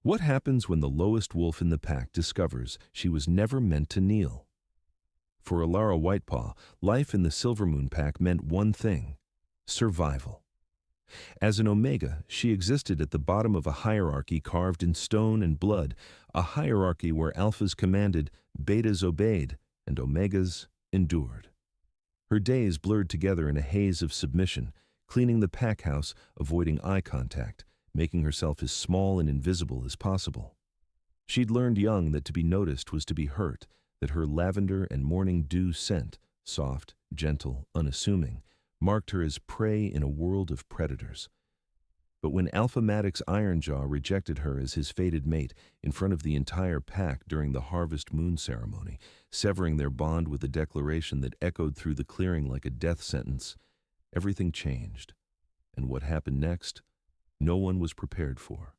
What happens when the lowest wolf in the pack discovers she was never meant to kneel? For Alara Whitepaw, life in the Silver Moon pack meant one thing: survival. As an Omega, she existed at the bottom of a hierarchy carved in stone and blood, a hierarchy where Alphas commanded, Betas obeyed, and Omegas endured. Her days blurred together in a haze of submission, cleaning the pack house, avoiding eye contact, making herself as small and invisible as possible. She'd learned young that to be noticed was to be hurt, that her lavender and morning dew scent, soft, gentle, unassuming, marked her as prey in a world of predators. But when Alpha Maddox Ironjaw rejected her as his fated mate in front of the entire pack during the Harvest Moon ceremony, severing their bond with a declaration that echoed through the clearing like a death sentence, everything changed. And what happened next, no one was prepared for.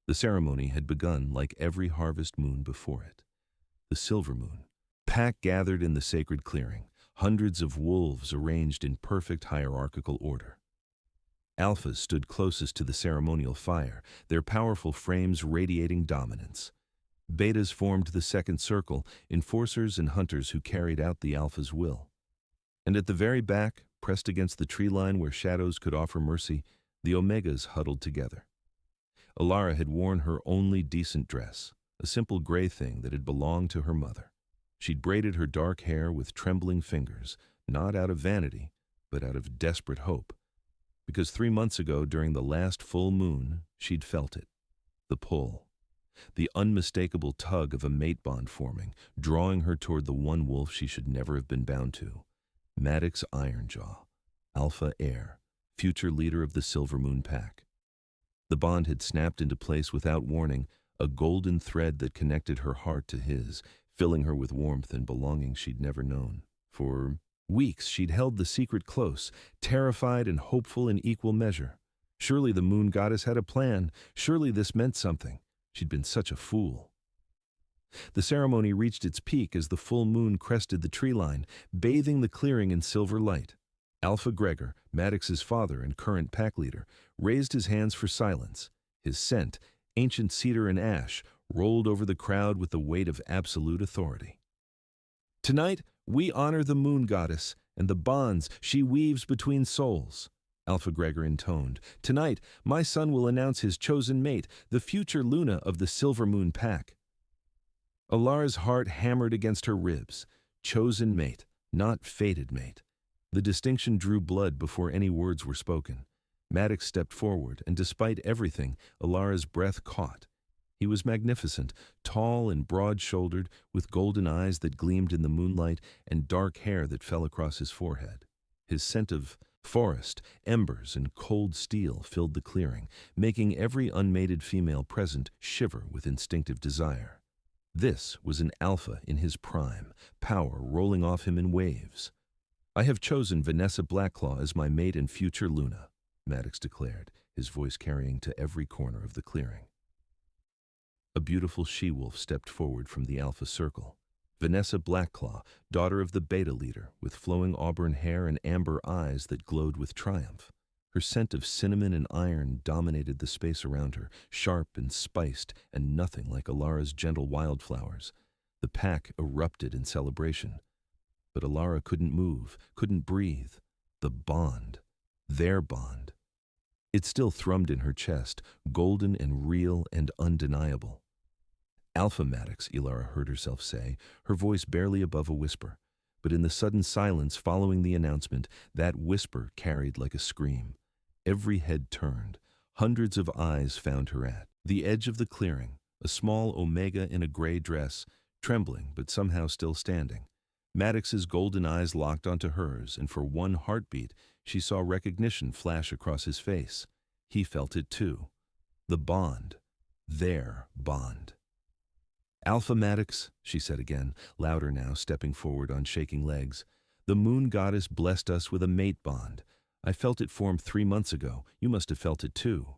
The ceremony had begun like every Harvest Moon before it. The Silver Moon. Pack gathered in the sacred clearing, hundreds of wolves arranged in perfect hierarchical order. Alphas stood closest to the ceremonial fire, their powerful frames radiating dominance. Betas formed the second circle, enforcers and hunters who carried out the Alpha's will. And at the very back, pressed against the tree line where shadows could offer mercy, the Omegas huddled together. Alara had worn her only decent dress, a simple gray thing that had belonged to her mother. She'd braided her dark hair with trembling fingers, not out of vanity, but out of desperate hope. Because 3 months ago, during the last full moon, she'd felt it. The pull. The unmistakable tug of a mate bond forming, drawing her toward the one wolf she should never have been bound to. Maddox Ironjaw, Alpha Heir, future leader of the Silver Moon pack. The bond had snapped into place without warning, a golden thread that connected her heart to his, filling her with warmth and belonging she'd never known. For weeks she'd held the secret close, terrified and hopeful in equal measure. Surely the moon goddess had a plan. Surely this meant something. She'd been such a fool. The ceremony reached its peak as the full moon crested the tree line, bathing the clearing in silver light. Alpha Gregor, Maddox's father and current pack leader, raised his hands for silence. His scent, ancient cedar and ash, rolled over the crowd with the weight of absolute authority. Tonight, we honor the moon goddess and the bonds she weaves between souls, Alpha Gregor intoned. Tonight, my son will announce his chosen mate, the future Luna of the Silver Moon pack. Alara's heart hammered against her ribs. Chosen mate, not fated mate. The distinction drew blood before any words were spoken. Maddox stepped forward, and despite everything, Alara's breath caught. He was magnificent, tall and broad-shouldered, with golden eyes that gleamed in the moonlight and dark hair that fell across his forehead. His scent of forest, embers, and cold steel filled the clearing, making every unmated female present shiver with instinctive desire. This was an alpha in his prime, power rolling off him in waves. I have chosen Vanessa Blackclaw as my mate and future Luna, Maddox declared, his voice carrying to every corner of the clearing. A beautiful she-wolf stepped forward from the alpha circle. Vanessa Blackclaw, daughter of the beta leader, with flowing auburn hair and amber eyes that glowed with triumph. Her scent of cinnamon and iron dominated the space around her, sharp and spiced and nothing like Alara's gentle wildflowers. The pack erupted in celebration. But Alara couldn't move, couldn't breathe. The bond, their bond. It still thrummed in her chest, golden and real and undeniable. Alpha Maddox, Alara heard herself say, her voice barely above a whisper. But in the sudden silence following the announcement, that whisper carried like a scream. Every head turned. Hundreds of eyes found her at the edge of the clearing, a small Omega in a gray dress, trembling but somehow still standing. Maddox's golden eyes locked onto hers, and for one heartbeat, she saw recognition flash across his face. He felt it too. The bond. Their bond. Alpha Maddox, she said again, louder now, stepping forward on shaking legs. The moon goddess blessed us with a mate bond. I felt it form 3 months ago. You must have felt it too.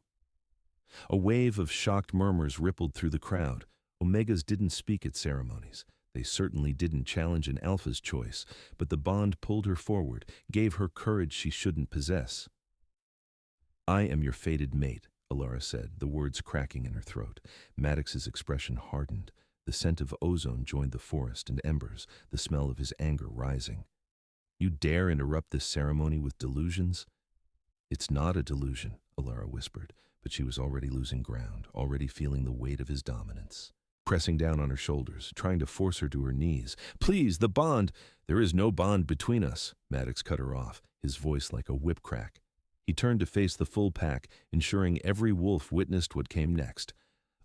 A wave of shocked murmurs rippled through the crowd. Omegas didn't speak at ceremonies. They certainly didn't challenge an alpha's choice, but the bond pulled her forward, gave her courage she shouldn't possess. I am your fated mate, Alara said, the words cracking in her throat. Maddox's expression hardened. The scent of ozone joined the forest and embers, the smell of his anger rising. You dare interrupt this ceremony with delusions? It's not a delusion, Alara whispered, but she was already losing ground, already feeling the weight of his dominance. Pressing down on her shoulders, trying to force her to her knees. Please, the bond! There is no bond between us, Maddox cut her off, his voice like a whip crack. He turned to face the full pack, ensuring every wolf witnessed what came next.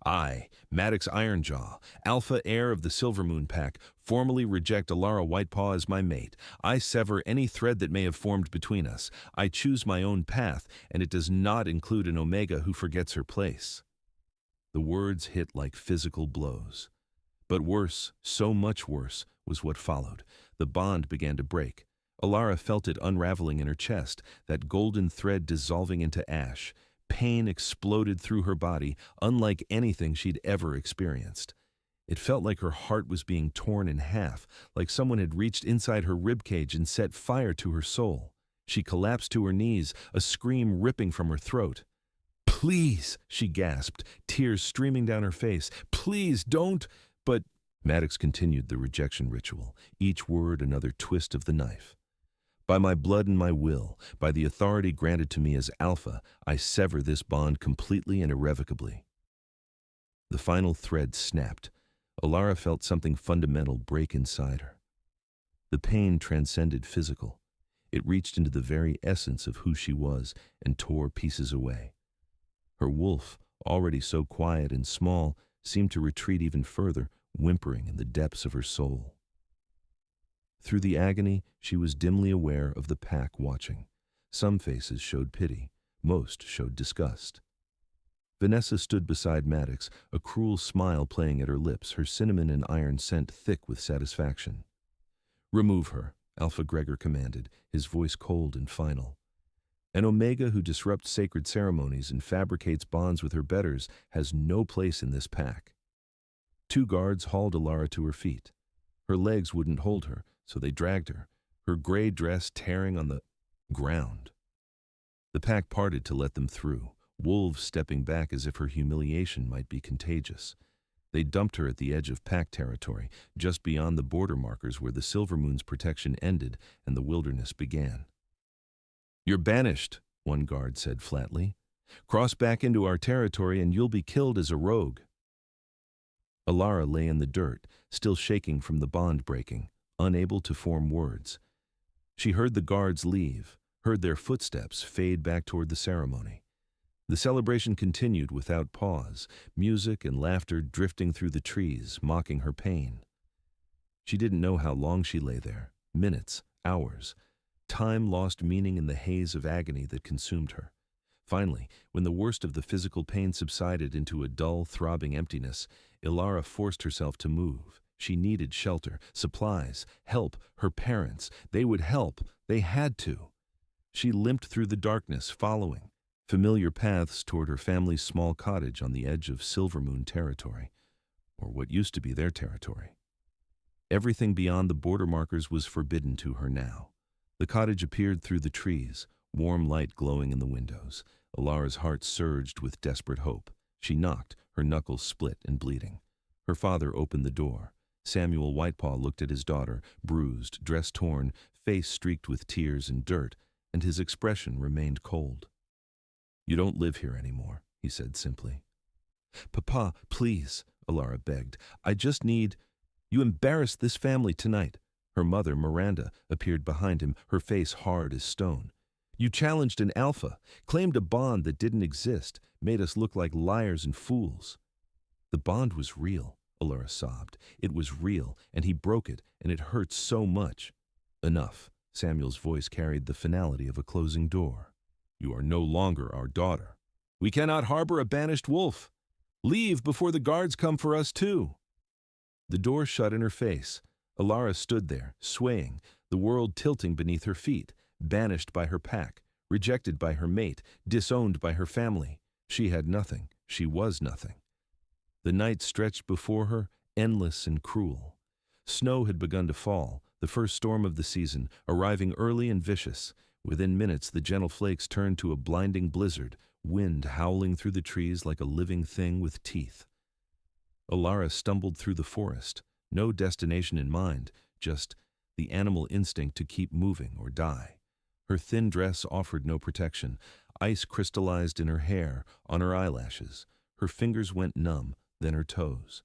I, Maddox Ironjaw, alpha heir of the Silvermoon Pack, formally reject Alara Whitepaw as my mate. I sever any thread that may have formed between us. I choose my own path, and it does not include an Omega who forgets her place. The words hit like physical blows. But worse, so much worse, was what followed. The bond began to break. Alara felt it unraveling in her chest, that golden thread dissolving into ash. Pain exploded through her body, unlike anything she'd ever experienced. It felt like her heart was being torn in half, like someone had reached inside her ribcage and set fire to her soul. She collapsed to her knees, a scream ripping from her throat. Please, she gasped, tears streaming down her face. Please, don't. But Maddox continued the rejection ritual, each word another twist of the knife. By my blood and my will, by the authority granted to me as Alpha, I sever this bond completely and irrevocably. The final thread snapped. Alara felt something fundamental break inside her. The pain transcended physical. It reached into the very essence of who she was and tore pieces away. Her wolf, already so quiet and small, seemed to retreat even further, whimpering in the depths of her soul. Through the agony, she was dimly aware of the pack watching. Some faces showed pity, most showed disgust. Vanessa stood beside Maddox, a cruel smile playing at her lips, her cinnamon and iron scent thick with satisfaction. Remove her, Alpha Gregor commanded, his voice cold and final. An Omega who disrupts sacred ceremonies and fabricates bonds with her betters has no place in this pack. 2 guards hauled Alara to her feet. Her legs wouldn't hold her, so they dragged her, her gray dress tearing on the ground. The pack parted to let them through, wolves stepping back as if her humiliation might be contagious. They dumped her at the edge of pack territory, just beyond the border markers where the Silvermoon's protection ended and the wilderness began. You're banished, one guard said flatly. Cross back into our territory and you'll be killed as a rogue. Alara lay in the dirt, still shaking from the bond breaking, unable to form words. She heard the guards leave, heard their footsteps fade back toward the ceremony. The celebration continued without pause, music and laughter drifting through the trees, mocking her pain. She didn't know how long she lay there, minutes, hours. Time lost meaning in the haze of agony that consumed her. Finally, when the worst of the physical pain subsided into a dull, throbbing emptiness, Alara forced herself to move. She needed shelter, supplies, help, her parents. They would help. They had to. She limped through the darkness, following familiar paths toward her family's small cottage on the edge of Silvermoon territory, or what used to be their territory. Everything beyond the border markers was forbidden to her now. The cottage appeared through the trees, warm light glowing in the windows. Alara's heart surged with desperate hope. She knocked, her knuckles split and bleeding. Her father opened the door. Samuel Whitepaw looked at his daughter, bruised, dress torn, face streaked with tears and dirt, and his expression remained cold. You don't live here anymore, he said simply. Papa, please, Alara begged. I just need... You embarrassed this family tonight. Her mother, Miranda, appeared behind him, her face hard as stone. You challenged an alpha, claimed a bond that didn't exist, made us look like liars and fools. The bond was real, Alara sobbed. It was real, and he broke it, and it hurt so much. Enough. Samuel's voice carried the finality of a closing door. You are no longer our daughter. We cannot harbor a banished wolf. Leave before the guards come for us too. The door shut in her face. Alara stood there, swaying, the world tilting beneath her feet, banished by her pack, rejected by her mate, disowned by her family. She had nothing. She was nothing. The night stretched before her, endless and cruel. Snow had begun to fall, the first storm of the season, arriving early and vicious. Within minutes, the gentle flakes turned to a blinding blizzard, wind howling through the trees like a living thing with teeth. Alara stumbled through the forest, no destination in mind, just the animal instinct to keep moving or die. Her thin dress offered no protection. Ice crystallized in her hair, on her eyelashes. Her fingers went numb, then her toes.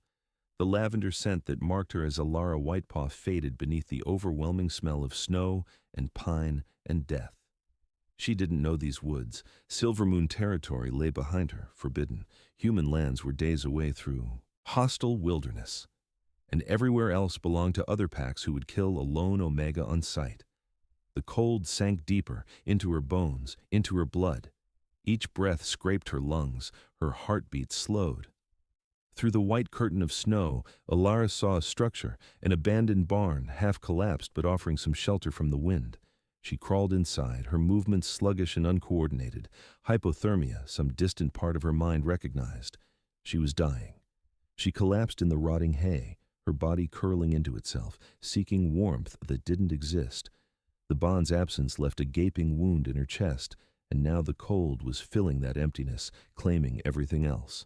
The lavender scent that marked her as Alara Whitepaw faded beneath the overwhelming smell of snow and pine and death. She didn't know these woods. Silvermoon territory lay behind her, forbidden. Human lands were days away through hostile wilderness. And everywhere else belonged to other packs who would kill a lone Omega on sight. The cold sank deeper, into her bones, into her blood. Each breath scraped her lungs, her heartbeat slowed. Through the white curtain of snow, Alara saw a structure, an abandoned barn, half collapsed but offering some shelter from the wind. She crawled inside, her movements sluggish and uncoordinated. Hypothermia, some distant part of her mind recognized. She was dying. She collapsed in the rotting hay, her body curling into itself, seeking warmth that didn't exist. The bond's absence left a gaping wound in her chest, and now the cold was filling that emptiness, claiming everything else.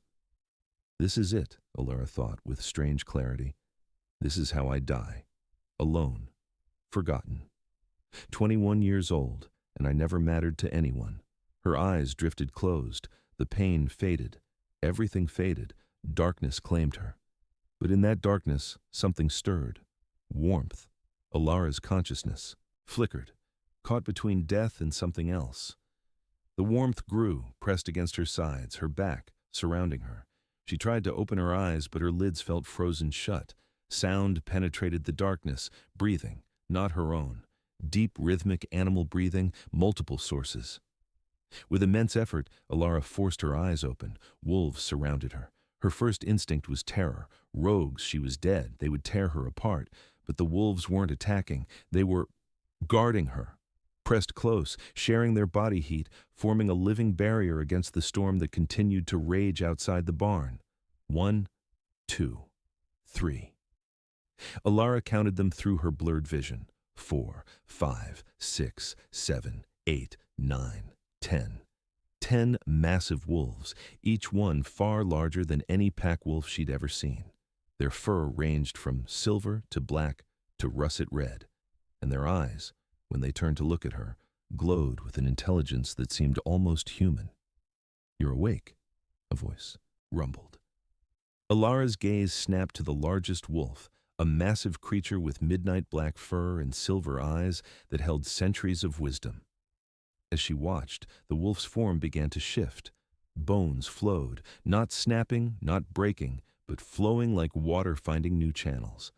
This is it, Alara thought with strange clarity. This is how I die. Alone. Forgotten. 21 years old, and I never mattered to anyone. Her eyes drifted closed. The pain faded. Everything faded. Darkness claimed her. But in that darkness, something stirred. Warmth. Alara's consciousness flickered, caught between death and something else. The warmth grew, pressed against her sides, her back, surrounding her. She tried to open her eyes, but her lids felt frozen shut. Sound penetrated the darkness, breathing, not her own. Deep, rhythmic animal breathing, multiple sources. With immense effort, Alara forced her eyes open. Wolves surrounded her. Her first instinct was terror. Rogues, she was dead. They would tear her apart. But the wolves weren't attacking. They were guarding her. Pressed close, sharing their body heat, forming a living barrier against the storm that continued to rage outside the barn. 1, 2, 3. Alara counted them through her blurred vision. 4, 5, 6, 7, 8, 9, 10. 10 massive wolves, each one far larger than any pack wolf she'd ever seen. Their fur ranged from silver to black to russet red, and their eyes, when they turned to look at her, glowed with an intelligence that seemed almost human. "You're awake," a voice rumbled. Alara's gaze snapped to the largest wolf, a massive creature with midnight black fur and silver eyes that held centuries of wisdom. As she watched, the wolf's form began to shift. Bones flowed, not snapping, not breaking, but flowing like water finding new channels.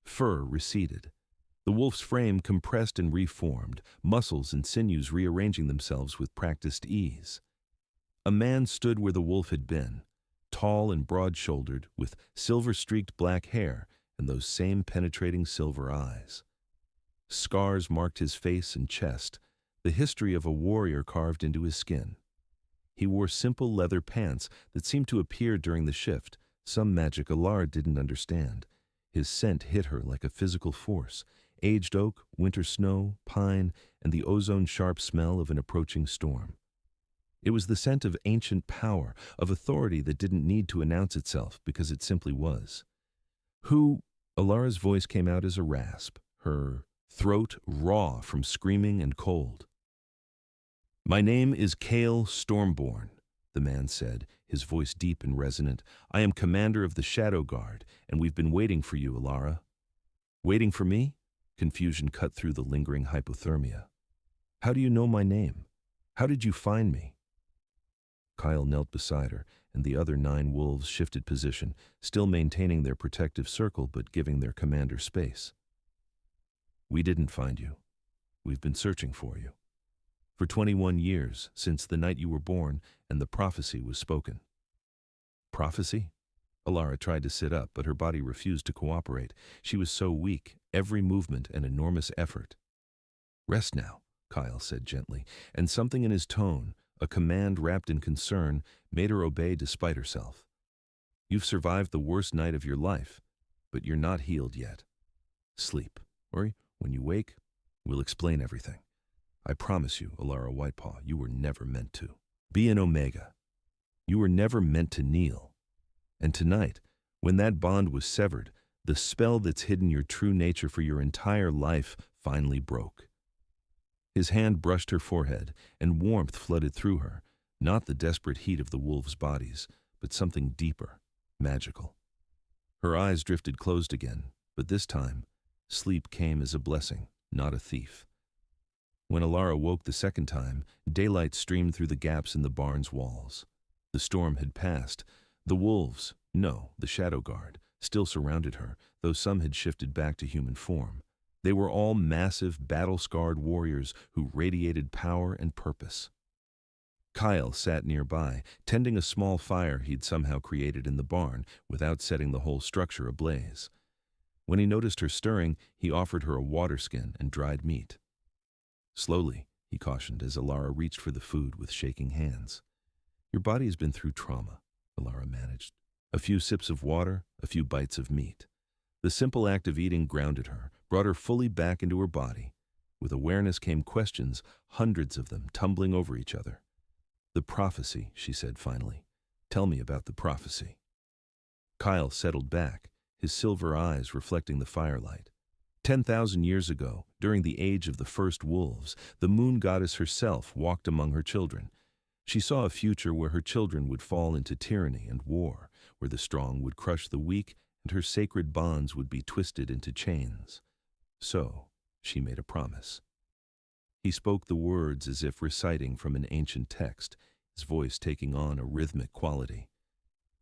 Fur receded. The wolf's frame compressed and reformed, muscles and sinews rearranging themselves with practiced ease. A man stood where the wolf had been, tall and broad-shouldered, with silver-streaked black hair and those same penetrating silver eyes. Scars marked his face and chest, the history of a warrior carved into his skin. He wore simple leather pants that seemed to appear during the shift, some magic Alara didn't understand. His scent hit her like a physical force. Aged oak, winter snow, pine, and the ozone-sharp smell of an approaching storm. It was the scent of ancient power, of authority that didn't need to announce itself because it simply was. "Who?" Alara's voice came out as a rasp, her throat raw from screaming and cold. "My name is Kale Stormborn," the man said, his voice deep and resonant. "I am commander of the Shadow Guard, and we've been waiting for you, Alara." "Waiting for me?" Confusion cut through the lingering hypothermia. "How do you know my name? How did you find me?" Kyle knelt beside her, and the other 9 wolves shifted position, still maintaining their protective circle but giving their commander space. "We didn't find you. We've been searching for you. For 21 years, since the night you were born and the prophecy was spoken." "Prophecy?" Alara tried to sit up, but her body refused to cooperate. She was so weak, every movement an enormous effort. "Rest now," Kyle said gently, and something in his tone, a command wrapped in concern, made her obey despite herself. "You've survived the worst night of your life, but you're not healed yet. Sleep, or when you wake, we'll explain everything. I promise you, Alara Whitepaw, you were never meant to." Be an Omega. You were never meant to kneel. And tonight, when that bond was severed, the spell that's hidden your true nature for your entire life finally broke. His hand brushed her forehead, and warmth flooded through her, not the desperate heat of the wolves' bodies, but something deeper, magical. Her eyes drifted closed again, but this time, sleep came as a blessing, not a thief. When Alara woke the second time, daylight streamed through the gaps in the barn's walls. The storm had passed. The wolves, no, the Shadow Guard, still surrounded her, though some had shifted back to human form. They were all massive, battle-scarred warriors who radiated power and purpose. Kyle sat nearby, tending a small fire he'd somehow created in the barn without setting the whole structure ablaze. When he noticed her stirring, he offered her a water skin and dried meat. Slowly, he cautioned as Alara reached for the food with shaking hands. Your body has been through trauma, Alara managed. A few sips of water, a few bites of meat. The simple act of eating grounded her, brought her fully back into her body. With awareness came questions, hundreds of them tumbling over each other. The prophecy, she said finally. Tell me about the prophecy. Kyle settled back, his silver eyes reflecting the firelight. 10,000 years ago, during the age of the first wolves, the moon goddess herself walked among her children. She saw a future where her children would fall into tyranny and war, where the strong would crush the weak and her sacred bonds would be twisted into chains. So, she made a promise. He spoke the words as if reciting from an ancient text, his voice taking on a rhythmic quality.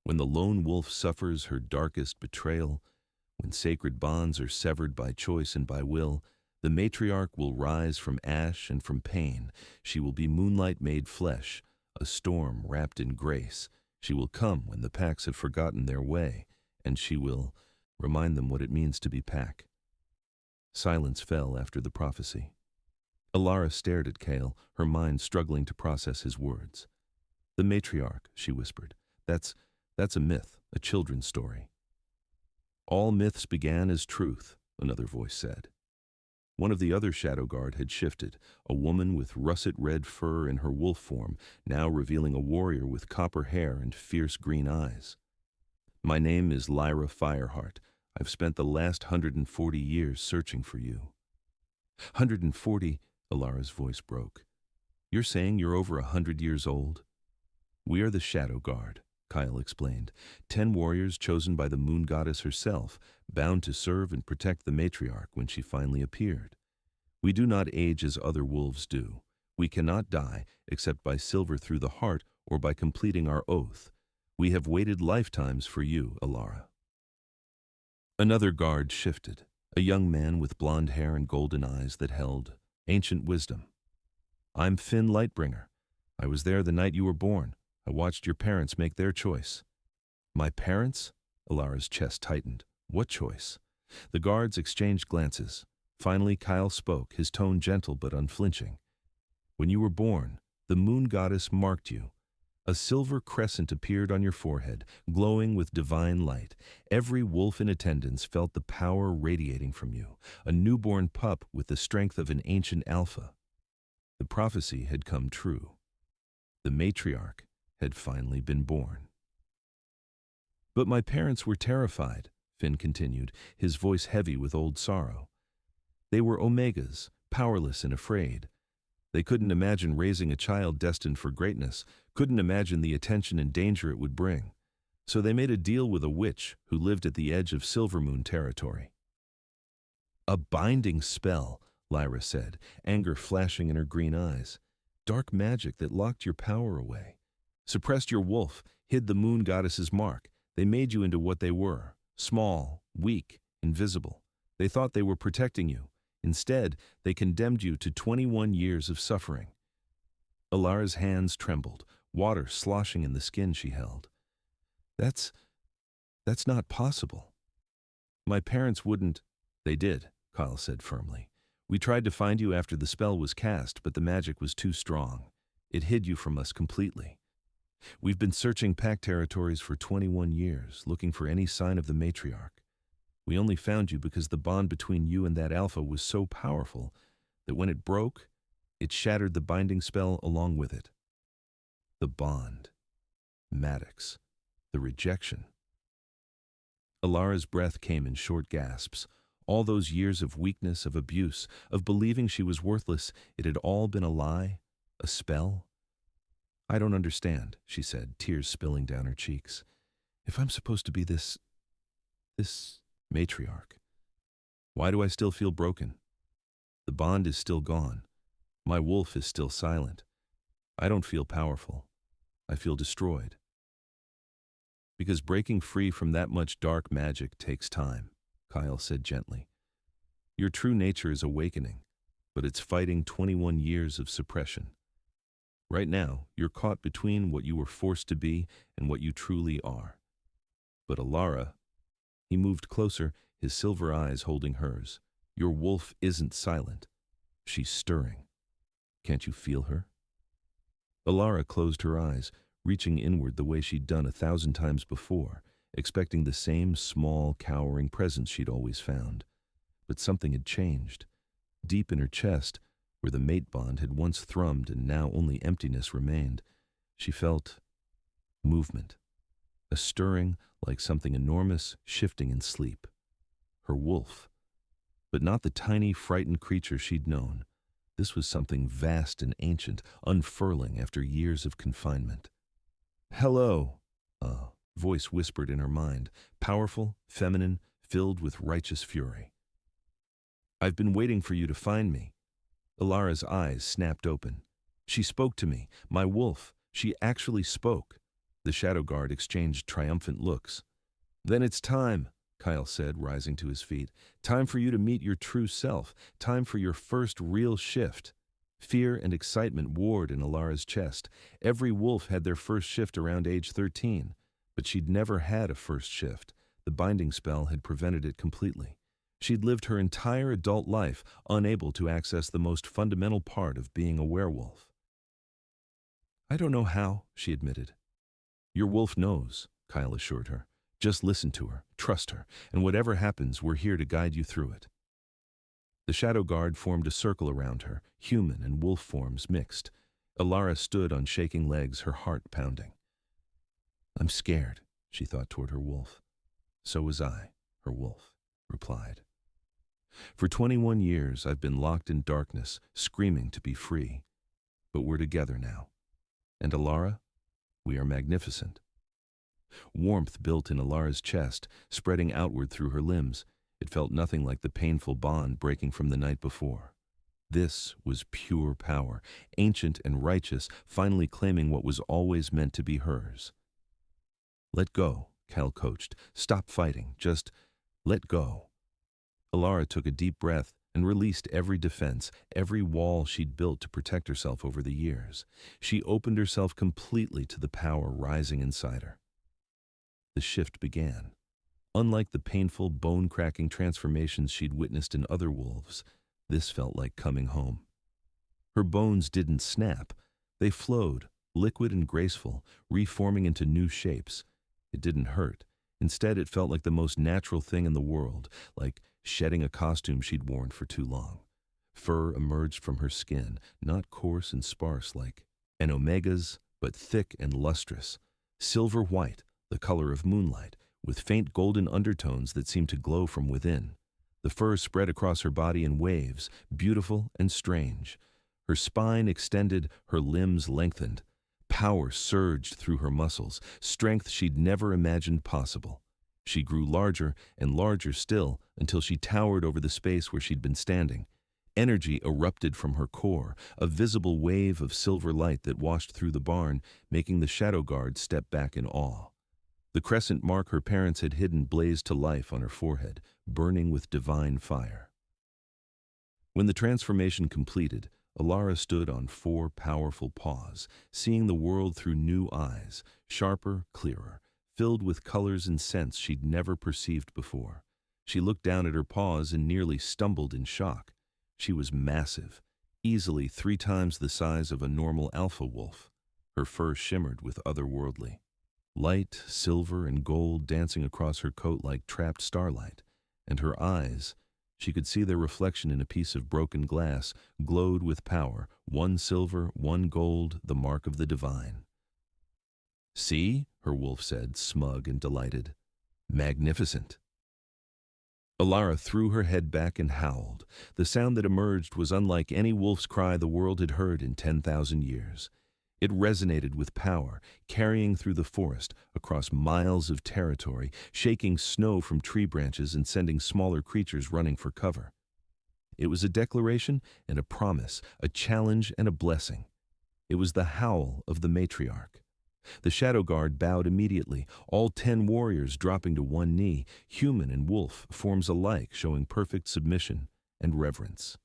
When the lone wolf suffers her darkest betrayal, when sacred bonds are severed by choice and by will, the matriarch will rise from ash and from pain. She will be moonlight made flesh, a storm wrapped in grace. She will come when the packs have forgotten their way, and she will remind them what it means to be pack. Silence fell after the prophecy. Alara stared at Kale, her mind struggling to process his words. The matriarch, she whispered. That's a myth, a children's story. All myths began as truth, another voice said. One of the other Shadow Guard had shifted, a woman with russet-red fur in her wolf form, now revealing a warrior with copper hair and fierce green eyes. My name is Lyra Fireheart. I've spent the last 140 years searching for you. 140, Alara's voice broke. You're saying you're over 100 years old? We are the Shadow Guard, Kyle explained. 10 warriors chosen by the moon goddess herself, bound to serve and protect the matriarch when she finally appeared. We do not age as other wolves do. We cannot die except by silver through the heart or by completing our oath. We have waited lifetimes for you, Alara. Another guard shifted, a young man with blonde hair and golden eyes that held ancient wisdom. I'm Finn Lightbringer. I was there the night you were born. I watched your parents make their choice. My parents? Alara's chest tightened. What choice? The guards exchanged glances. Finally, Kyle spoke, his tone gentle but unflinching. When you were born, the moon goddess marked you. A silver crescent appeared on your forehead, glowing with divine light. Every wolf in attendance felt the power radiating from you, a newborn pup with the strength of an ancient alpha. The prophecy had come true. The matriarch had finally been born. But my parents were terrified, Finn continued, his voice heavy with old sorrow. They were Omegas, powerless and afraid. They couldn't imagine raising a child destined for greatness, couldn't imagine the attention and danger it would bring. So they made a deal with a witch who lived at the edge of Silvermoon territory. A binding spell, Lyra said, anger flashing in her green eyes. Dark magic that locked your power away. Suppressed your wolf, hid the moon goddess's mark. They made you into what they were, small, weak, invisible. They thought they were protecting you. Instead, they condemned you to 21 years of suffering. Alara's hands trembled, water sloshing in the skin she held. That's not possible. My parents wouldn't. They did, Kyle said firmly. We tried to find you after the spell was cast, but the magic was too strong. It hid you from us completely. We've been searching pack territories for 21 years, looking for any sign of the matriarch. We only found you because the bond between you and that alpha was so powerful that when it broke, it shattered the binding spell along with it. The bond. Maddox. The rejection. Alara's breath came in short gasps. All those years of weakness, of abuse, of believing she was worthless, it had all been a lie, a spell. "I don't understand," she said, tears spilling down her cheeks. "If I'm supposed to be this matriarch, why do I still feel broken? The bond is still gone. My wolf is still silent. I don't feel powerful. I feel destroyed." "Because breaking free from that much dark magic takes time," Kyle said gently. "Your true nature is awakening, but it's fighting 21 years of suppression. Right now, you're caught between what you were forced to be and what you truly are. But Alara," he moved closer, his silver eyes holding hers, "your wolf isn't silent. She's stirring. Can't you feel her?" Alara closed her eyes, reaching inward the way she'd done 1,000 times before, expecting the same small, cowering presence she'd always found. But something had changed. Deep in her chest, where the mate bond had once thrummed and now only emptiness remained, she felt movement, a stirring like something enormous shifting in sleep. Her wolf. But not the tiny, frightened creature she'd known. This was something vast and ancient, unfurling after years of confinement. "Hello," a voice whispered in her mind, powerful, feminine, filled with righteous fury. "I've been waiting for you to find me." Alara's eyes snapped open. "She spoke to me, my wolf. She actually spoke." The shadow guard exchanged triumphant looks. "Then it's time," Kyle said, rising to his feet. "Time for you to meet your true self. Time for your first real shift." Fear and excitement warred in Alara's chest. Every wolf had their first shift around age 13, but she'd never had a first shift. The binding spell had prevented it completely. She'd lived her entire adult life unable to access the most fundamental part of being a werewolf. "I don't know how," she admitted. "Your wolf knows," Kyle assured her. "Just listen to her, trust her, and whatever happens, we're here to guide you through it." The shadow guard formed a circle around her, human and wolf forms mixed. Alara stood on shaking legs, her heart pounding. "I'm scared," she thought toward her wolf. "So was I," her wolf replied. "For 21 years, I've been locked in darkness, screaming to be free. But we're together now. And Alara, we are magnificent." Warmth built in Alara's chest, spreading outward through her limbs. It felt nothing like the painful bond breaking from the night before. This was pure power, ancient and righteous, finally claiming what was always meant to be hers. "Let go," Cal coached. "Stop fighting. Just let go." Alara took a deep breath and released every defense, every wall she'd built to protect herself over the years. She opened herself completely to the power rising inside her. The shift began. Unlike the painful, bone-cracking transformations she'd witnessed in other wolves, this felt like coming home. Her bones didn't snap. They flowed, liquid and graceful, reforming into new shapes. It didn't hurt. Instead, it felt like the most natural thing in the world, like shedding a costume she'd worn for too long. Fur emerged from her skin, not coarse and sparse like an omega's, but thick and lustrous. Silver white, the color of moonlight, with faint golden undertones that seemed to glow from within. The fur spread across her body in waves, beautiful and strange. Her spine extended, her limbs lengthened. Power surged through her muscles, strength she'd never imagined possible. She grew larger and larger still until she towered over the space where she'd been standing. Energy erupted from her core, a visible wave of silver light that washed through the barn, making the shadow guard step back in awe. The crescent mark her parents had hidden blazed to life on her forehead, burning with divine fire. When the transformation completed, Alara stood on 4 powerful paws, seeing the world through new eyes, sharper, clearer, filled with colors and scents she'd never perceived before. She looked down at her paws and nearly stumbled in shock. She was massive, easily 3 times the size of a normal alpha wolf. Her fur shimmered with otherworldly light, silver, and gold dancing across her coat like trapped starlight, and her eyes, she could see their reflection in a piece of broken glass, glowed with power, 1 silver, 1 gold, the mark of the divine. "See," her wolf said, smug and delighted. "Magnificent." Alara threw her head back and howled. The sound that emerged was unlike any wolf's cry the world had heard in 10,000 years. It resonated with power, carrying through the forest, across miles of territory, shaking snow from tree branches and sending smaller creatures running for cover. It was a declaration and a promise, a challenge and a blessing. It was the howl of the matriarch. The shadow guard bowed immediately, all 10 warriors dropping to one knee, human and wolf, forms alike showing perfect submission and reverence.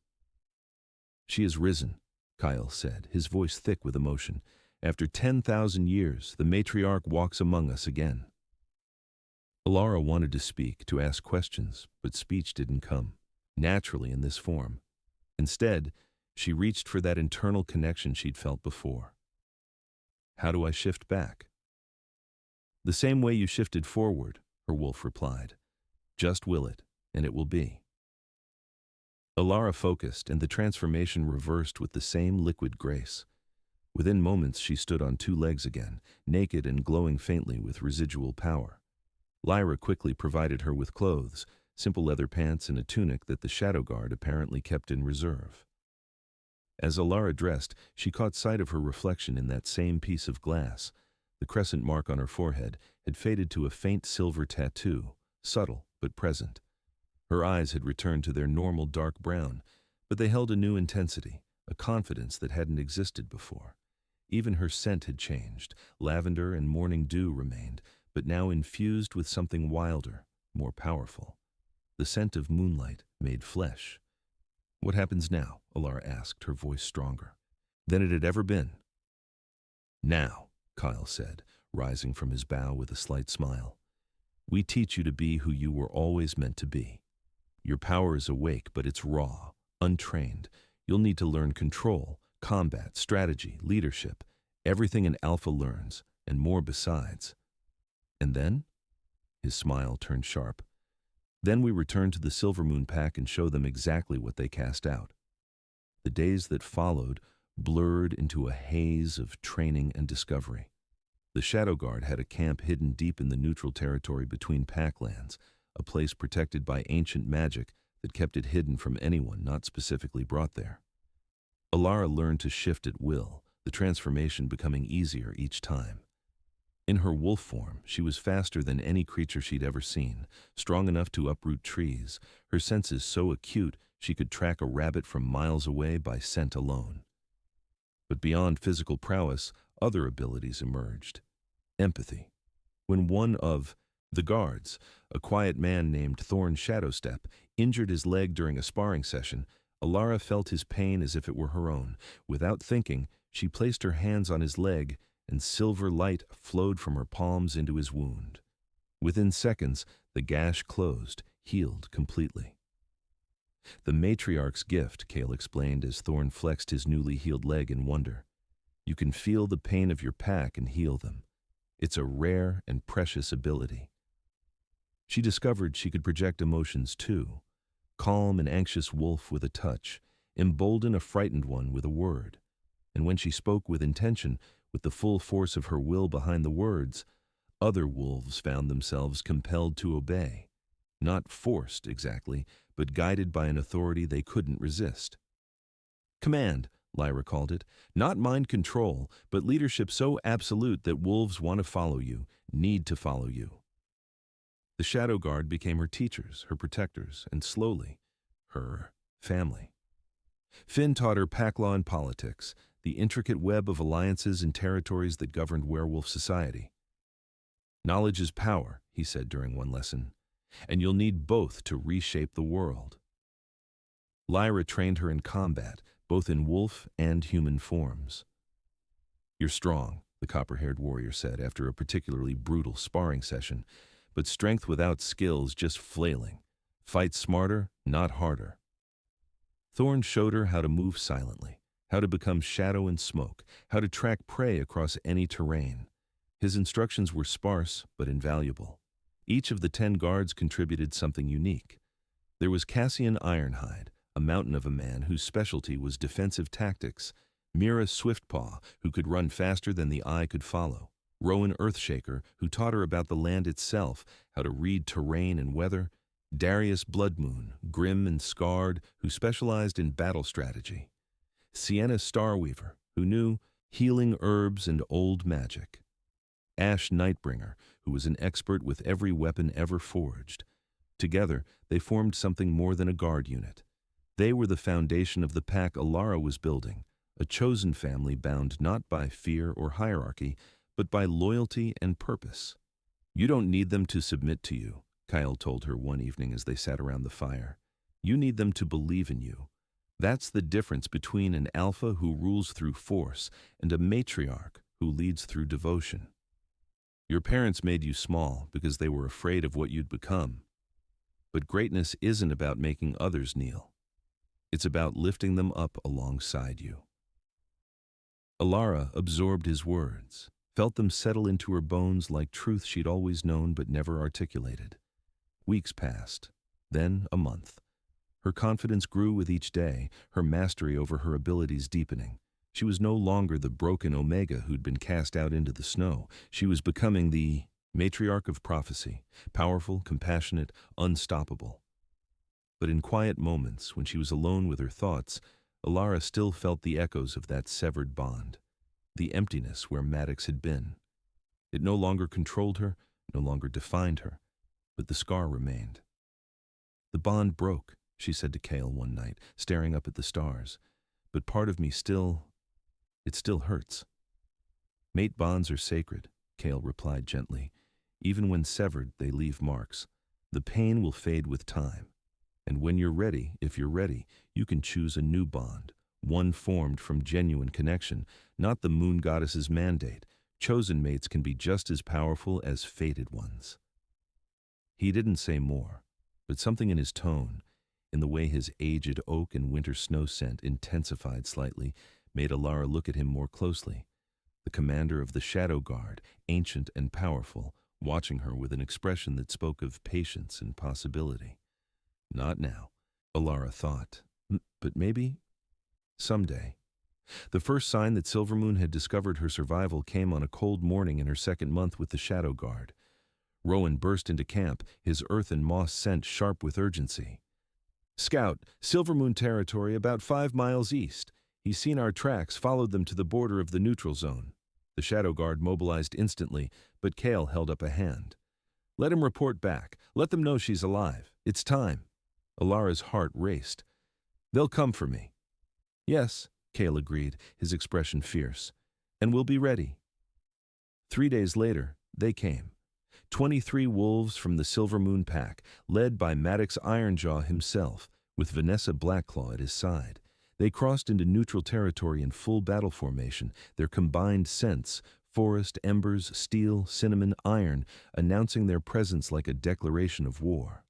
"She has risen," Kyle said, his voice thick with emotion. "After 10,000 years, the matriarch walks among us again." Alara wanted to speak, to ask questions, but speech didn't come naturally in this form. Instead, she reached for that internal connection she'd felt before. "How do I shift back?" "The same way you shifted forward," her wolf replied. "Just will it, and it will be." Alara focused, and the transformation reversed with the same liquid grace. Within moments, she stood on 2 legs again, naked and glowing faintly with residual power. Lyra quickly provided her with clothes, simple leather pants and a tunic that the shadow guard apparently kept in reserve. As Alara dressed, she caught sight of her reflection in that same piece of glass. The crescent mark on her forehead had faded to a faint silver tattoo, subtle but present. Her eyes had returned to their normal dark brown, but they held a new intensity, a confidence that hadn't existed before. Even her scent had changed. Lavender and morning dew remained, but now infused with something wilder, more powerful. The scent of moonlight made flesh. "What happens now?" Alara asked, her voice stronger than it had ever been. "Now," Kyle said, rising from his bow with a slight smile. "We teach you to be who you were always meant to be. Your power is awake, but it's raw, untrained. You'll need to learn control, combat, strategy, leadership, everything an alpha learns, and more besides." "And then?" His smile turned sharp. "Then we return to the Silvermoon Pack and show them exactly what they cast out." The days that followed blurred into a haze of training and discovery. The Shadow Guard had a camp hidden deep in the neutral territory between packlands, a place protected by ancient magic that kept it hidden from anyone not specifically brought there. Alara learned to shift at will, the transformation becoming easier each time. In her wolf form, she was faster than any creature she'd ever seen, strong enough to uproot trees, her senses so acute she could track a rabbit from miles away by scent alone. But beyond physical prowess, other abilities emerged. Empathy. When one of the guards, a quiet man named Thorn Shadowstep, injured his leg during a sparring session, Alara felt his pain as if it were her own. Without thinking, she placed her hands on his leg, and silver light flowed from her palms into his wound. Within seconds, the gash closed, healed completely. "The matriarch's gift," Kale explained as Thorn flexed his newly healed leg in wonder. "You can feel the pain of your pack and heal them. It's a rare and precious ability." She discovered she could project emotions too. Calm an anxious wolf with a touch, embolden a frightened one with a word. And when she spoke with intention, with the full force of her will behind the words, other wolves found themselves compelled to obey. Not forced, exactly, but guided by an authority they couldn't resist. Command, Lyra called it. Not mind control, but leadership so absolute that wolves want to follow you, need to follow you. The Shadow Guard became her teachers, her protectors, and slowly, her family. Finn taught her pack law and politics, the intricate web of alliances and territories that governed werewolf society. "Knowledge is power," he said during one lesson, "and you'll need both to reshape the world." Lyra trained her in combat, both in wolf and human forms. "You're strong," the copper-haired warrior said after a particularly brutal sparring session, "but strength without skills just flailing. Fight smarter, not harder." Thorn showed her how to move silently, how to become shadow and smoke, how to track prey across any terrain. His instructions were sparse but invaluable. Each of the 10 guards contributed something unique. There was Cassian Ironhide, a mountain of a man whose specialty was defensive tactics, Mira Swiftpaw, who could run faster than the eye could follow, Rowan Earthshaker, who taught her about the land itself, how to read terrain and weather. Darius Bloodmoon, grim and scarred, who specialized in battle strategy. Sienna Starweaver, who knew healing herbs and old magic. Ash Nightbringer, who was an expert with every weapon ever forged. Together, they formed something more than a guard unit. They were the foundation of the pack Alara was building, a chosen family bound not by fear or hierarchy, but by loyalty and purpose. "You don't need them to submit to you," Kyle told her one evening as they sat around the fire. "You need them to believe in you. That's the difference between an alpha who rules through force and a matriarch who leads through devotion. Your parents made you small because they were afraid of what you'd become. But greatness isn't about making others kneel. It's about lifting them up alongside you." Alara absorbed his words, felt them settle into her bones like truth she'd always known but never articulated. Weeks passed, then a month. Her confidence grew with each day, her mastery over her abilities deepening. She was no longer the broken Omega who'd been cast out into the snow. She was becoming the matriarch of prophecy, powerful, compassionate, unstoppable. But in quiet moments, when she was alone with her thoughts, Alara still felt the echoes of that severed bond, the emptiness where Maddox had been. It no longer controlled her, no longer defined her, but the scar remained. "The bond broke," she said to Kale one night, staring up at the stars. "But part of me it still hurts." "Mate bonds are sacred," Kale replied gently. "Even when severed, they leave marks. The pain will fade with time. And when you're ready, if you're ready, you can choose a new bond, one formed from genuine connection, not the moon goddess's mandate. Chosen mates can be just as powerful as fated ones." He didn't say more, but something in his tone, in the way his aged oak and winter snow scent intensified slightly, made Alara look at him more closely. The commander of the Shadow Guard, ancient and powerful, watching her with an expression that spoke of patience and possibility. Not now, Alara thought, but maybe someday. The first sign that Silvermoon had discovered her survival came on a cold morning in her second month with the Shadow Guard. Rowan burst into camp, his earth and moss scent sharp with urgency. "Scout, Silvermoon territory about 5 miles east. He's seen our tracks, followed them to the border of the neutral zone." The Shadow Guard mobilized instantly, but Kale held up a hand. "Let him report back. Let them know she's alive. It's time." Alara's heart raced. "They'll come for me." "Yes," Kale agreed, his expression fierce. "And we'll be ready." 3 days later, they came. 23 wolves from the Silvermoon pack, led by Maddox Ironjaw himself, with Vanessa Blackclaw at his side. They crossed into neutral territory in full battle formation, their combined scents, forest, embers, steel, cinnamon, iron, announcing their presence like a declaration of war.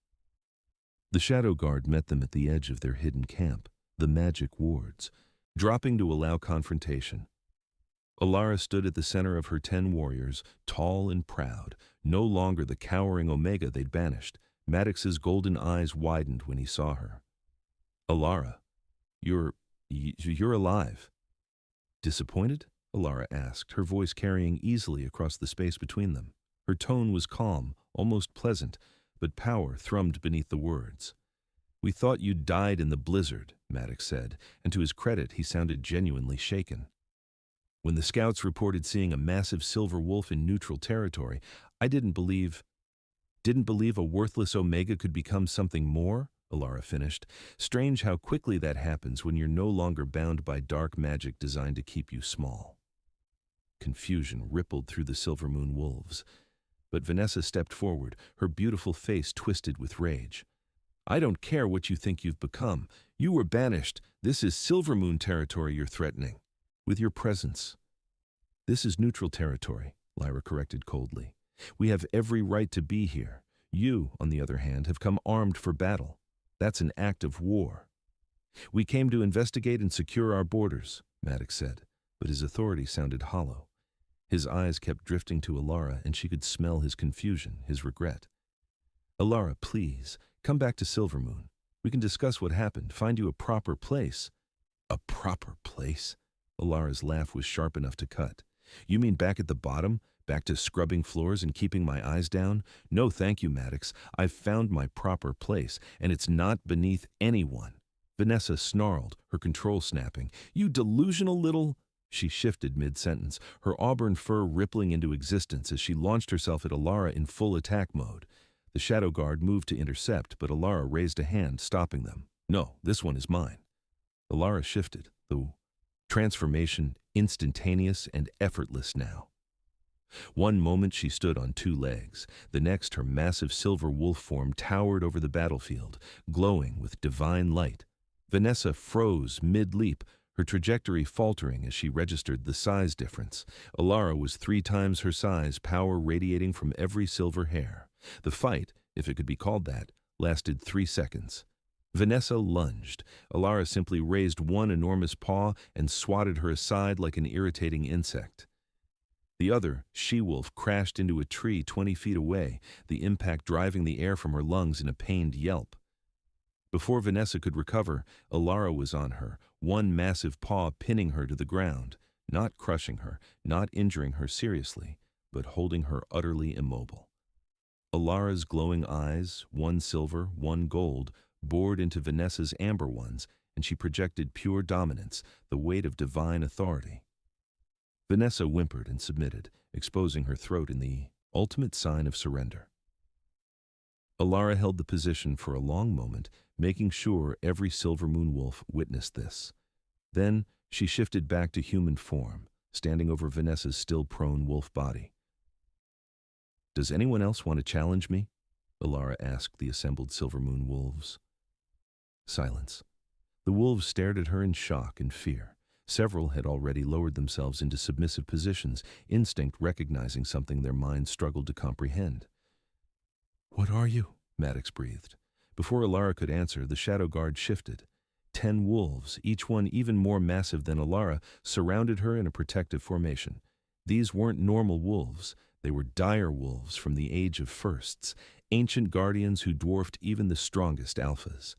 The Shadow Guard met them at the edge of their hidden camp, the Magic Wards, dropping to allow confrontation. Alara stood at the center of her 10 warriors, tall and proud, no longer the cowering Omega they'd banished. Maddox's golden eyes widened when he saw her. "Alara, you're alive." "Disappointed?" Alara asked, her voice carrying easily across the space between them. Her tone was calm, almost pleasant, but power thrummed beneath the words. "We thought you'd died in the blizzard," Maddox said, and to his credit he sounded genuinely shaken. "When the scouts reported seeing a massive silver wolf in neutral territory, I didn't believe a worthless Omega could become something more," Alara finished. "Strange how quickly that happens when you're no longer bound by dark magic designed to keep you small." Confusion rippled through the Silvermoon wolves. But Vanessa stepped forward, her beautiful face twisted with rage. "I don't care what you think you've become. You were banished. This is Silvermoon territory you're threatening. With your presence." "This is neutral territory," Lyra corrected coldly. "We have every right to be here. You, on the other hand, have come armed for battle. That's an act of war." "We came to investigate and secure our borders," Maddox said, but his authority sounded hollow. His eyes kept drifting to Alara, and she could smell his confusion, his regret. "Alara, please, come back to Silvermoon. We can discuss what happened, find you a proper place." "A proper place?" Alara's laugh was sharp enough to cut. "You mean back at the bottom, Back to scrubbing floors and keeping my eyes down? No thank you, Maddox. I've found my proper place, and it's not beneath anyone. Vanessa snarled, her control snapping. You delusional little... She shifted mid-sentence, her auburn fur rippling into existence as she launched herself at Alara in full attack mode. The Shadow Guard moved to intercept, but Alara raised a hand, stopping them. No, this one is mine. Alara shifted, the transformation instantaneous and effortless now. One moment she stood on two legs, the next her massive silver wolf form towered over the battlefield, glowing with divine light. Vanessa froze mid-leap, her trajectory faltering as she registered the size difference. Alara was 3 times her size, power radiating from every silver hair. The fight, if it could be called that, lasted 3 seconds. Vanessa lunged. Alara simply raised one enormous paw and swatted her aside like an irritating insect. The other, she-wolf, crashed into a tree 20 feet away, the impact driving the air from her lungs in a pained yelp. Before Vanessa could recover, Alara was on her, one massive paw pinning her to the ground, not crushing her, not injuring her seriously, but holding her utterly immobile. Alara's glowing eyes, one silver, one gold, bored into Vanessa's amber ones, and she projected pure dominance, the weight of divine authority. Vanessa whimpered and submitted, exposing her throat in the ultimate sign of surrender. Alara held the position for a long moment, making sure every silver moon wolf witnessed this. Then she shifted back to human form, standing over Vanessa's still prone wolf body. Does anyone else want to challenge me? Alara asked the assembled silver moon wolves. Silence. The wolves stared at her in shock and fear. Several had already lowered themselves into submissive positions, instinct recognizing something their minds struggled to comprehend. What are you? Maddox breathed. Before Alara could answer, the Shadow Guard shifted. 10 wolves, each one even more massive than Alara, surrounded her in a protective formation. These weren't normal wolves. They were dire wolves from the age of firsts, ancient guardians who dwarfed even the strongest alphas.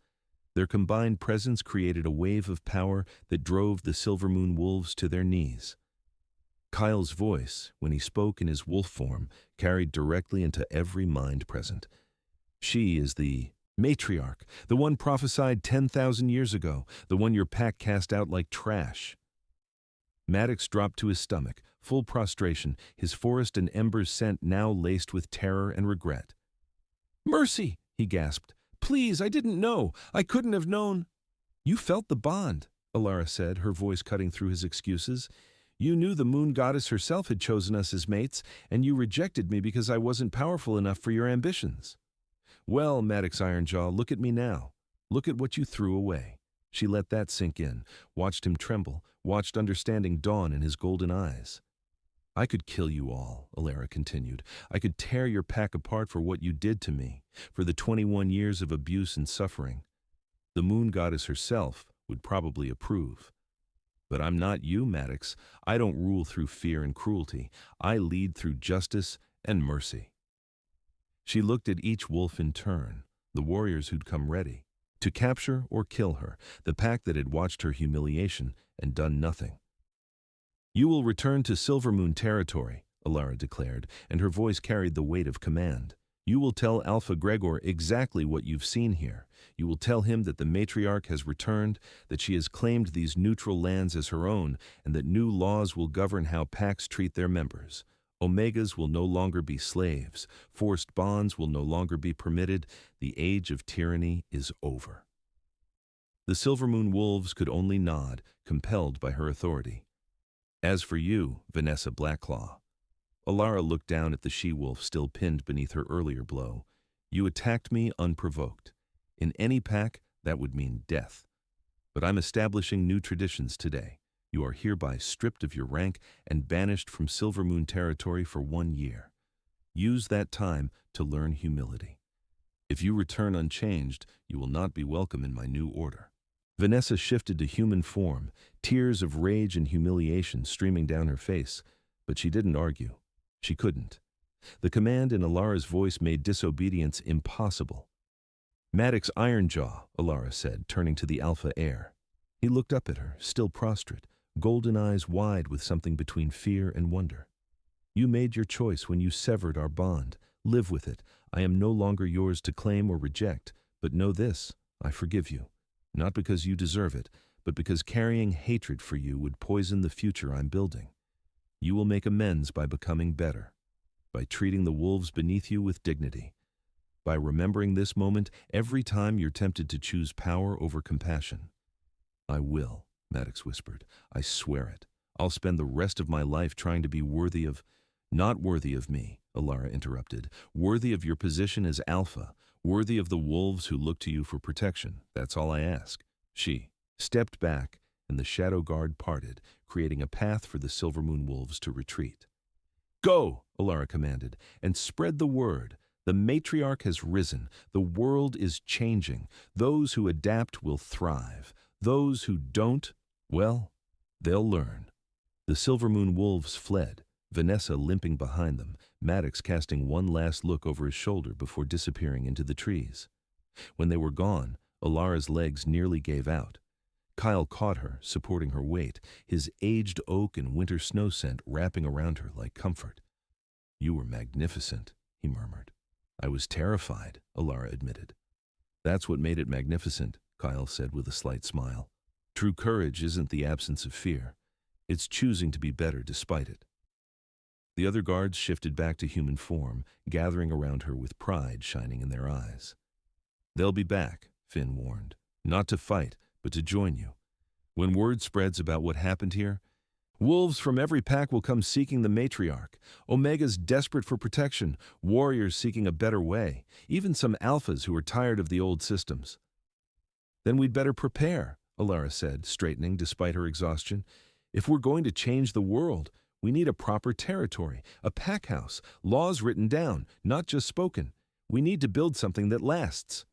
Their combined presence created a wave of power that drove the Silver Moon wolves to their knees. Kyle's voice, when he spoke in his wolf form, carried directly into every mind present. She is the matriarch, the one prophesied 10,000 years ago, the one your pack cast out like trash. Maddox dropped to his stomach, full prostration, his forest and embers scent now laced with terror and regret. Mercy, he gasped. Please, I didn't know. I couldn't have known. You felt the bond, Alara said, her voice cutting through his excuses. You knew the moon goddess herself had chosen us as mates, and you rejected me because I wasn't powerful enough for your ambitions. Well, Maddox Ironjaw, look at me now. Look at what you threw away. She let that sink in, watched him tremble, watched understanding dawn in his golden eyes. I could kill you all, Alara continued. I could tear your pack apart for what you did to me, for the 21 years of abuse and suffering. The moon goddess herself would probably approve. But I'm not you, Maddox. I don't rule through fear and cruelty. I lead through justice and mercy. She looked at each wolf in turn, the warriors who'd come ready, to capture or kill her, the pack that had watched her humiliation and done nothing. You will return to Silver Moon territory, Alara declared, and her voice carried the weight of command. You will tell Alpha Gregor exactly what you've seen here. You will tell him that the matriarch has returned, that she has claimed these neutral lands as her own, and that new laws will govern how packs treat their members. Omegas will no longer be slaves. Forced bonds will no longer be permitted. The age of tyranny is over. The Silver Moon wolves could only nod, compelled by her authority. As for you, Vanessa Blackclaw, Alara looked down at the she-wolf still pinned beneath her earlier blow. You attacked me unprovoked. In any pack, that would mean death. But I'm establishing new traditions today. You are hereby stripped of your rank and banished from Silver Moon territory for 1 year. Use that time to learn humility. If you return unchanged, you will not be welcome in my new order. Vanessa shifted to human form, tears of rage and humiliation streaming down her face, but she didn't argue. She couldn't. The command in Alara's voice made disobedience impossible. Maddox Ironjaw, Alara said, turning to the alpha heir. He looked up at her, still prostrate, golden eyes wide with something between fear and wonder. You made your choice when you severed our bond. Live with it. I am no longer yours to claim or reject, but know this, I forgive you. Not because you deserve it, but because carrying hatred for you would poison the future I'm building. You will make amends by becoming better, by treating the wolves beneath you with dignity, by remembering this moment every time you're tempted to choose power over compassion. I will, Maddox whispered. I swear it. I'll spend the rest of my life trying to be worthy of— Not worthy of me, Alara interrupted. Worthy of your position as alpha, worthy of the wolves who look to you for protection. That's all I ask. She stepped back, and the shadow guard parted, creating a path for the Silvermoon wolves to retreat. Go, Alara commanded, and spread the word. The matriarch has risen. The world is changing. Those who adapt will thrive. Those who don't, well, they'll learn. The Silvermoon wolves fled, Vanessa limping behind them, Maddox casting one last look over his shoulder before disappearing into the trees. When they were gone, Alara's legs nearly gave out. Kyle caught her, supporting her weight, his aged oak and winter snow scent wrapping around her like comfort. You were magnificent, he murmured. I was terrified, Alara admitted. That's what made it magnificent, Kyle said with a slight smile. True courage isn't the absence of fear. It's choosing to be better despite it. The other guards shifted back to human form, gathering around her with pride shining in their eyes. They'll be back, Finn warned. Not to fight, but to join you. When word spreads about what happened here, wolves from every pack will come seeking the matriarch. Omega's desperate for protection, warriors seeking a better way, even some alphas who are tired of the old systems. Then we'd better prepare, Alara said, straightening despite her exhaustion. If we're going to change the world, we need a proper territory, a pack house, laws written down, not just spoken. We need to build something that lasts.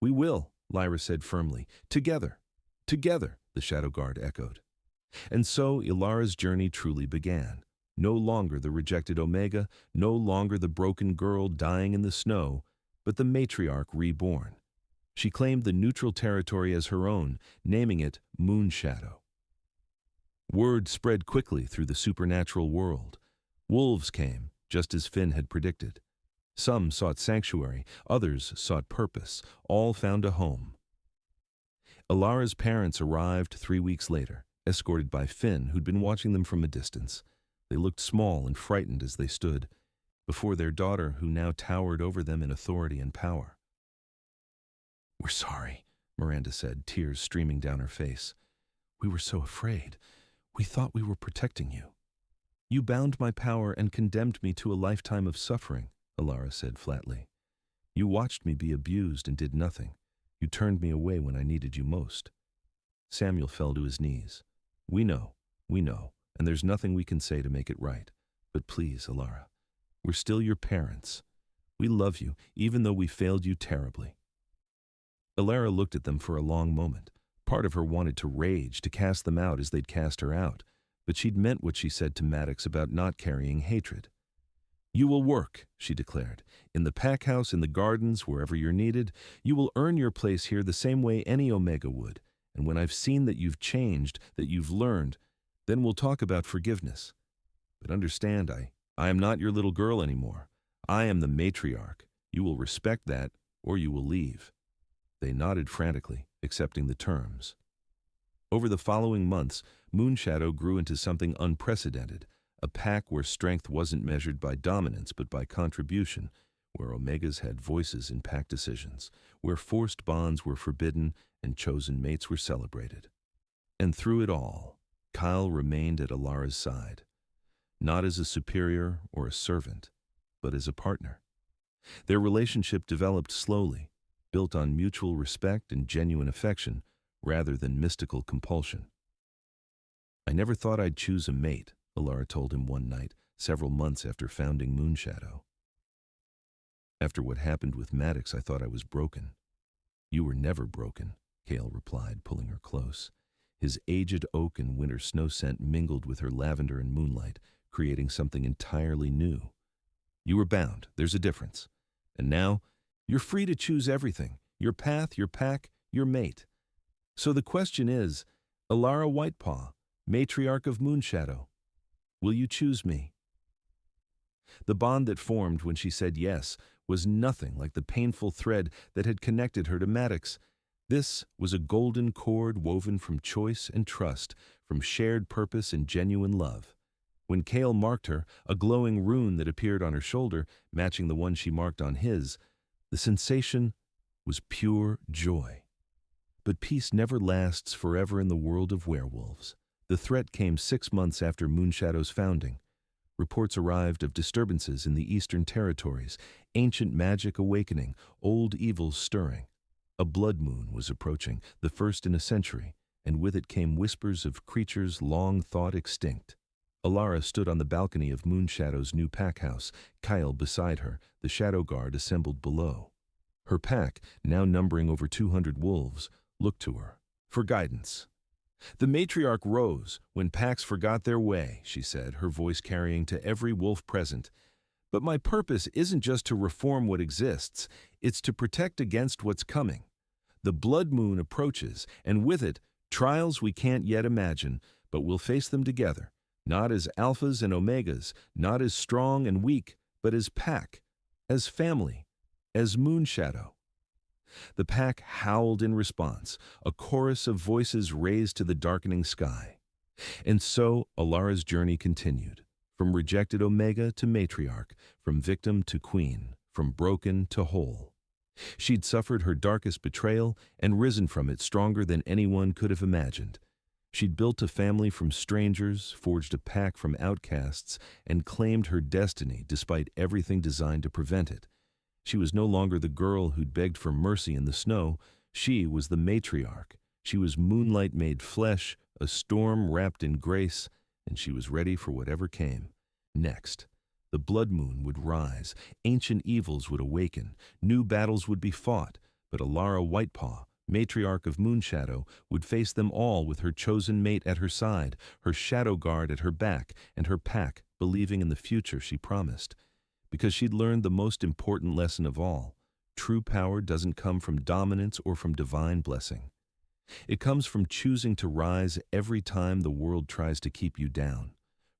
We will, Lyra said firmly. Together. Together, the Shadow Guard echoed. And so Ilara's journey truly began. No longer the rejected Omega, no longer the broken girl dying in the snow, but the matriarch reborn. She claimed the neutral territory as her own, naming it Moonshadow. Word spread quickly through the supernatural world. Wolves came, just as Finn had predicted. Some sought sanctuary, others sought purpose, all found a home. Alara's parents arrived 3 weeks later, escorted by Finn, who'd been watching them from a distance. They looked small and frightened as they stood before their daughter, who now towered over them in authority and power. "We're sorry," Miranda said, tears streaming down her face. "We were so afraid. We thought we were protecting you." "You bound my power and condemned me to a lifetime of suffering," Alara said flatly. "You watched me be abused and did nothing. You turned me away when I needed you most." Samuel fell to his knees. We know, and there's nothing we can say to make it right. But please, Alara, we're still your parents. We love you, even though we failed you terribly." Alara looked at them for a long moment. Part of her wanted to rage, to cast them out as they'd cast her out, but she'd meant what she said to Maddox about not carrying hatred. "You will work," she declared, "in the pack house, in the gardens, wherever you're needed. You will earn your place here the same way any Omega would. And when I've seen that you've changed, that you've learned, then we'll talk about forgiveness. But understand, I am not your little girl anymore. I am the matriarch. You will respect that, or you will leave." They nodded frantically, accepting the terms. Over the following months, Moonshadow grew into something unprecedented, a pack where strength wasn't measured by dominance but by contribution, where Omegas had voices in pack decisions, where forced bonds were forbidden and chosen mates were celebrated. And through it all, Kyle remained at Alara's side, not as a superior or a servant, but as a partner. Their relationship developed slowly, built on mutual respect and genuine affection rather than mystical compulsion. "I never thought I'd choose a mate," Alara told him one night, several months after founding Moonshadow. "After what happened with Maddox, I thought I was broken." "You were never broken," Kale replied, pulling her close. His aged oak and winter snow scent mingled with her lavender and moonlight, creating something entirely new. "You were bound, there's a difference. And now, you're free to choose everything, your path, your pack, your mate. So the question is, Alara Whitepaw, matriarch of Moonshadow, will you choose me?" The bond that formed when she said yes was nothing like the painful thread that had connected her to Maddox. This was a golden cord woven from choice and trust, from shared purpose and genuine love. When Cale marked her, a glowing rune that appeared on her shoulder, matching the one she marked on his, the sensation was pure joy. But peace never lasts forever in the world of werewolves. The threat came 6 months after Moonshadow's founding. Reports arrived of disturbances in the Eastern Territories, ancient magic awakening, old evils stirring. A blood moon was approaching, the first in a century, and with it came whispers of creatures long thought extinct. Alara stood on the balcony of Moonshadow's new pack house, Kyle beside her, the Shadow Guard assembled below. Her pack, now numbering over 200 wolves, looked to her for guidance. The matriarch rose when packs forgot their way, she said, her voice carrying to every wolf present. But my purpose isn't just to reform what exists, it's to protect against what's coming. The blood moon approaches, and with it, trials we can't yet imagine, but we'll face them together, not as alphas and omegas, not as strong and weak, but as pack, as family, as Moonshadow. The pack howled in response, a chorus of voices raised to the darkening sky. And so Alara's journey continued, from rejected Omega to matriarch, from victim to queen, from broken to whole. She'd suffered her darkest betrayal and risen from it stronger than anyone could have imagined. She'd built a family from strangers, forged a pack from outcasts, and claimed her destiny despite everything designed to prevent it. She was no longer the girl who'd begged for mercy in the snow. She was the matriarch. She was moonlight made flesh, a storm wrapped in grace, and she was ready for whatever came. Next, the blood moon would rise, ancient evils would awaken, new battles would be fought, but Alara Whitepaw, matriarch of Moonshadow, would face them all with her chosen mate at her side, her shadow guard at her back, and her pack believing in the future she promised. Because she'd learned the most important lesson of all. True power doesn't come from dominance or from divine blessing. It comes from choosing to rise every time the world tries to keep you down,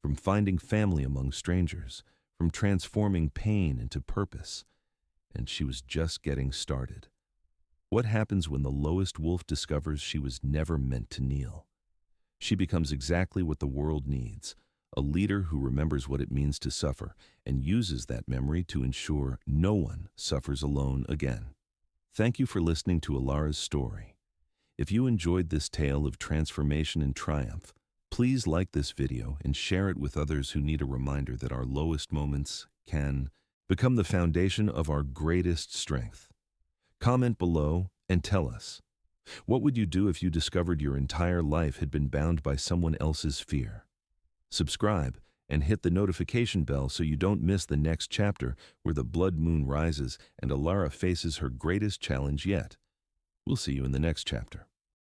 from finding family among strangers, from transforming pain into purpose. And she was just getting started. What happens when the lowest wolf discovers she was never meant to kneel? She becomes exactly what the world needs. A leader who remembers what it means to suffer and uses that memory to ensure no one suffers alone again. Thank you for listening to Alara's story. If you enjoyed this tale of transformation and triumph, please like this video and share it with others who need a reminder that our lowest moments can become the foundation of our greatest strength. Comment below and tell us, what would you do if you discovered your entire life had been bound by someone else's fear? Subscribe and hit the notification bell so you don't miss the next chapter where the blood moon rises and Alara faces her greatest challenge yet. We'll see you in the next chapter.